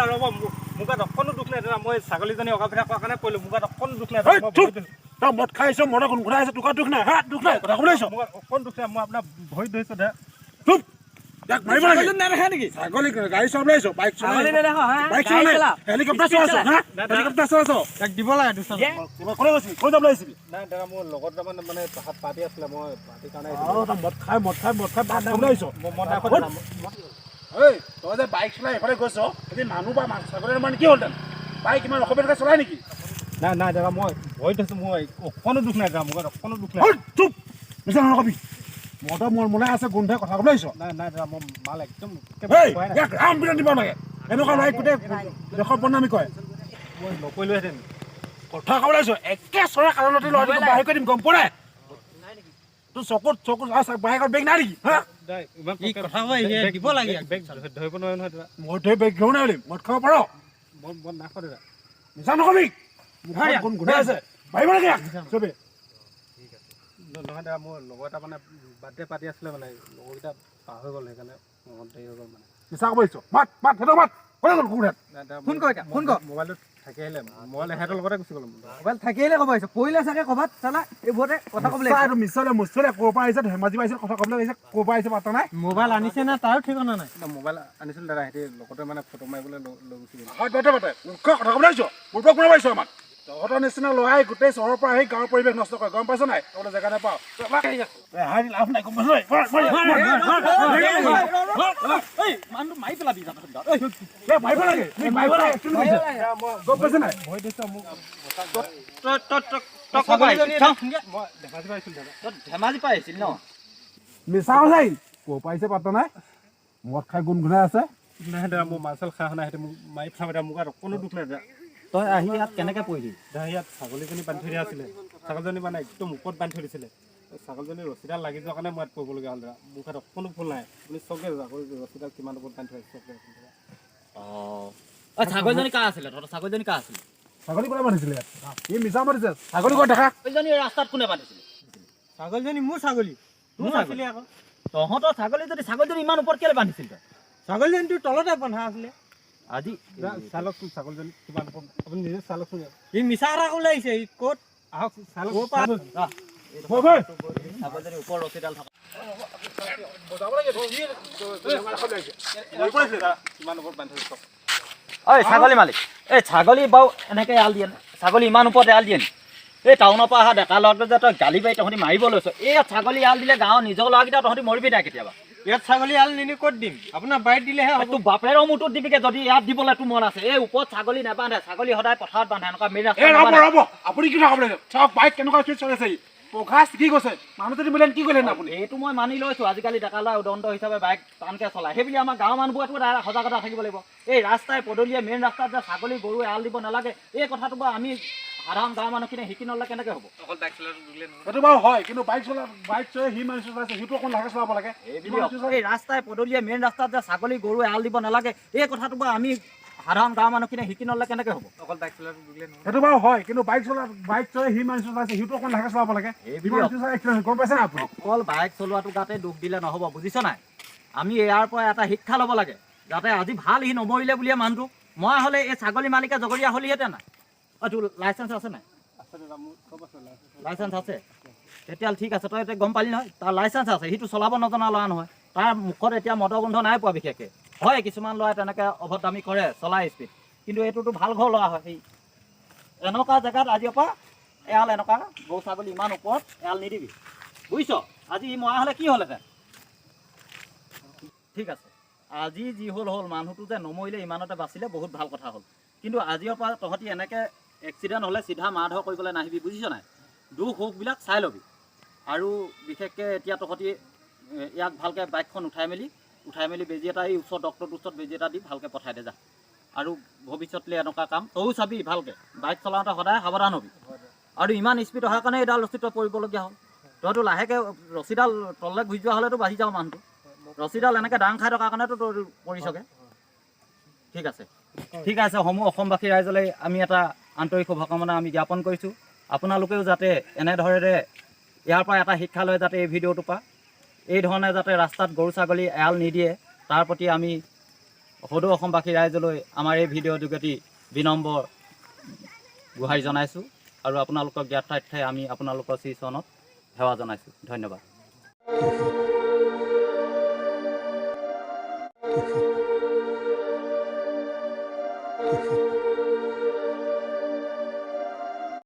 ৰ'ব মোৰ গাত অকণো দুখ নাই দাদা মই ছাগলীজনী অকাপিঠা কৰাৰ কাৰণে পৰিলোঁ মোৰ গাত অকণো দুখ নাই তই মদ খাইছ মদ গুণগুণাই আছে তোৰ দুখ নাই হা দুখ নাই কথা ক'বলৈ মোৰ গাত অকণ দুখ নাই মই আপোনাৰ ভৰিত ধৰিছোঁ দাদা চুপ ইয়াক মাৰিব লাগে ছাগলী গাড়ী চলাইছ বাইক হেলিকপ্টাৰ চলাইছ হা হেলিকপ্টাৰ চলাইছ ইয়াক দিব লাগে কোনে কৈছিলি কৈ যাব লাগিছিলি নাই দাদা মোৰ লগত মানে পাৰ্টি আছিলে মই পাৰ্টিৰ কাৰণে মদ খাই ভাত খাবলৈ আহিছ তই যে বাইক চলাই এইফালে গৈছ যদি মানুহ বা ছাগলীৰ মানে কি হ'ল বাইক ইমান অসুবিধাকৈ চলাই নেকি নাই দাদা মই ভৰিত ধৰিছোঁ মই অকণো দুখ নাই দাদা মোৰ গাত অকণো দুখ নাই চুপ মিছা নকবি মদৰ মলাই আছে গোন্ধাই কথা ক'বলৈ আহিছ নাই দাদা মই মাল একদম ইয়াক ৰাম বিৰাণ দিব লাগে এনেকুৱা নাই গোটেই দেশৰ বদনামী কয় মই নকৰিলোহেঁতেন কথা ক'বলৈ আহিছ একে চৰা কাৰণতে ল'ৰাটো বাহিৰ কৰি দিম গম পোৱা নাই তোৰ চকুত বাইকৰ বেগ নাই নেকি হা দিব লাগে ধৰিব নোৱাৰে নহয় দাদা মই ধৰি বেগ ঘেও নাই দিম মদ খাব পাৰ মই নাখাওঁ দাদা মিছা নকবি গুণগুণাই আছে পাৰিব লাগে চবেই নহয় দাদা মোৰ লগৰ এটা মানে বাৰ্থডে পাৰ্টি আছিলে মানে লগৰকেইটা পাৰ হৈ গ'ল সেইকাৰণে মনত দেৰি হৈ গ'ল মানে মিছা ক'ব আহিছ মাত সিহঁতক মাত কোনে গ'ল কোন ফোন কৰ মোবাইলটো থাকি আহিলে মোবাইল এহেঁতৰ লগতে গুচি গ'লো মোবাইল থাকি আহিলে ক'ব আহিছ পৰিলে চাগে ক'ৰবাত চালা এইবোৰতে কথা ক'বলৈ এইটো মিছলে মুছলে ক'ৰ পৰা আহিছে ধেমাজি আহিছে কথা ক'বলৈ আহিছে ক'ৰ পৰা আহিছে পাতা নাই মোবাইল আনিছে না তাৰো ঠিকনা নাই মোবাইল আনিছিলোঁ দাদা সিহঁতি লগতে মানে ফটো মাৰিবলৈ লৈ গুচি গ'ল পাতে কথা ক'বলৈ আহিছ মোৰ পৰা কোনে পাৰিছ আমাক তহঁতৰ নিচিনা ল'ৰাই গোটেই চহৰৰ পৰা আহি গাঁৱৰ পৰিৱেশ নষ্ট কৰে গম পাইছ নাই তহঁতে জেগা নাপাওঁ লাভ নাই গম পাইছ মাৰি পেলাবি মাৰিব লাগে গম পাইছ নাই ধেমাজি পাই আহিছিল ন মিছা হৈছে ক'ৰ পৰা আহিছে পাতা নাই মদ খাই গুণগুণাই আছে নাই দাদা মোৰ মাল চাল খাই অহা নাই সিহঁতে মোক মাৰি পেলাব দাদা মোৰ গাত অকণো দুখ নাই দাদা তই আহি ইয়াত কেনেকৈ পৰিলি দাদা ইয়াত ছাগলীজনী বান্ধি থৈ দিয়া আছিলে ছাগলীজনী মানে একদম ওপৰত বান্ধি থৈ দিছিলে ছাগলীজনী ৰছীডাল লাগি যোৱাৰ কাৰণে মই ইয়াত পৰিবলগীয়া হ'ল দাদা মোৰ গাত অকণো ভুল নাই আপুনি চবকে ৰছীডাল কিমান ওপৰত বান্ধি থৈ চবকে অঁ ছাগলীজনী কাৰ আছিলে তহঁতৰ ছাগলীজনী কাৰ আছিলে ছাগলী কোনে বান্ধিছিলে ইয়াত ই মিছা মাৰিছে ছাগলী ক'ত দেখা ছাগলীজনী ৰাস্তাত কোনে বান্ধিছিলে ছাগলীজনী মোৰ ছাগলী মোৰ ছাগলী আকৌ তহঁতৰ ছাগলী যদি ছাগলীজনী ইমান ওপৰত কেলৈ বান্ধিছিল তই ছাগলীজনীটো তলতে বন্ধা আছিলে আজি চালকচোন ছাগলীজনী কিমান ওপৰত আপুনি নিজে চালকচোন ই মিছা কথা ক'বলৈ আহিছে ই ক'ত আহক চালক ছাগলীজনী ওপৰত ৰছীডাল থকা কিমান ওপৰত বান্ধি থৈছে ঐ ছাগলী মালিক এই ছাগলী বাৰু এনেকৈ এৰাল দিয়ে ছাগলী ইমান ওপৰত এৰাল দিয়ে নি এই টাউনৰ পৰা অহা ডেকা ল'ৰাটো যে তই গালি পাৰি তহঁতি মাৰিব লৈছ এই ছাগলী এৰাল দিলে গাঁৱৰ নিজৰ ল'ৰাকেইটা তহঁতি মৰিবি নাই কেতিয়াবা ইয়াত ছাগলী এৰাল নিনি ক'ত দিম আপোনাৰ বাৰীত দিলেহে হ'ব তোৰ বাপেৰৰ মুঠত দিবিগে যদি ইয়াত দিবলৈ তোৰ মন আছে এই ওপৰত ছাগলী নাবান্ধে ছাগলী সদায় পথাৰত বান্ধে এনেকুৱা মেইন ৰ'ব আপুনি কি খাব লাগে চাওক বাইক কেনেকুৱা স্পীড চলাইছে পঘা কি কৈছে মানুহজনী মিলেন কি কৰিলে আপুনি এইটো মই মানি লৈছোঁ আজিকালি ডেকা ল'ৰা উদন্ত হিচাপে বাইক টানকৈ চলায় সেইবুলি আমাৰ গাঁৱৰ মানুহবোৰেতো এটা সজাগতা থাকিব লাগিব এই ৰাস্তাই পদূলিয়ে মেইন ৰাস্তাত যে ছাগলী গৰু এৰাল দিব নালাগে এই কথাটো বাৰু আমি সাধাৰণ গাঁৱৰ মানুহখিনিয়ে শিকি নল'লে কেনেকৈ হ'ব সেইটো বাৰু হয় কিন্তু বাইক চলাই সি মানুহ চলাইছে সেইটো অকণ লাহে চলাব লাগে এই ৰাস্তাই পদূলিয়ে মেইন ৰাস্তাত যে ছাগলী গৰু এৰাল দিব নালাগে এই কথাটো বাৰু আমি সাধাৰণ গাঁৱৰ মানুহখিনিয়ে শিকি নল'লে কেনেকৈ হ'ব সেইটো বাৰু হয় কিন্তু বাইক চলাই সি মানুহ চলাইছে সেইটো অকণ লাহে চলাব লাগে গম পাইছে না আপুনি অকল বাইক চলোৱাটো গাতে দুখ দিলে নহ'ব বুজিছ নাই আমি ইয়াৰ পৰা এটা শিক্ষা ল'ব লাগে যাতে আজি ভাল সি নমৰিলে বুলিয়ে মানুহটো মই হ'লে এই ছাগলী মালিকে জগৰীয়া হ'লিহেঁতেন নাই তোৰ লাইচেঞ্চ আছে নাই লাইচেঞ্চ আছে তেতিয়াহ'লে ঠিক আছে তই এতিয়া গম পালি নহয় তাৰ লাইচেঞ্চ আছে সিটো চলাব নজনা ল'ৰা নহয় তাৰ মুখত এতিয়া মদৰ গোন্ধ নাই পোৱা বিশেষকৈ হয় কিছুমান ল'ৰাই তেনেকৈ অভদ্ৰামি কৰে চলাই স্পীড কিন্তু এইটোতো ভাল ঘৰ ল'ৰা হয় সেই এনেকুৱা জেগাত আজিৰ পৰা এৰাল এনেকুৱা গৰু ছাগলী ইমান ওপৰত এৰাল নিদিবি বুজিছ আজি মৰা হ'লে কি হ'লহেঁতেন ঠিক আছে আজি যি হ'ল মানুহটো যে নমৰিলে ইমানতে বাচিলে বহুত ভাল কথা হ'ল কিন্তু আজিৰ পৰা তহঁতি এনেকৈ এক্সিডেণ্ট হ'লে চিধা মাৰধৰ কৰিবলৈ নাহিবি বুজিছ নাই দুখ সুখবিলাক চাই ল'বি আৰু বিশেষকৈ এতিয়া তহঁতি ইয়াক ভালকৈ বাইকখন উঠাই মেলি বেজী এটা এই ওচৰ ডক্টৰটোৰ ওচৰত বেজী এটা দি ভালকৈ পঠাই দে যা আৰু ভৱিষ্যতলৈ এনেকুৱা কাম তয়ো চাবি ভালকৈ বাইক চলাওঁতে সদায় সাৱধান হ'বি আৰু ইমান স্পীড অহাৰ কাৰণে এইডাল ৰছীত পৰিবলগীয়া হ'ল। তইতো লাহেকৈ ৰছীডাল তললৈ ঘূৰি যোৱা হ'লেতো বাঢ়ি যাওঁ মানুহটো। ৰছীডাল এনেকৈ দাং খাই থকাৰ কাৰণেতো তই পৰিছগৈ। ঠিক আছে, ঠিক আছে। সমূহ অসমবাসী ৰাইজলৈ আমি এটা আন্তৰিক শুভকামনা আমি জ্ঞাপন কৰিছোঁ। আপোনালোকেও যাতে এনেধৰণে ইয়াৰ পৰা এটা শিক্ষা লয়, যাতে এই ভিডিঅ'টোৰ পৰা এই ধৰণে যাতে ৰাস্তাত গৰু ছাগলী এৰাল নিদিয়ে, তাৰ প্ৰতি আমি সদৌ অসমবাসী ৰাইজলৈ আমাৰ এই ভিডিঅ'ৰ যোগেদি বিনম্ৰ গুহাৰি জনাইছোঁ। আৰু আপোনালোকক জ্ঞাতাৰ্থে আমি আপোনালোকৰ শ্ৰীচৰণত সেৱা জনাইছোঁ। ধন্যবাদ।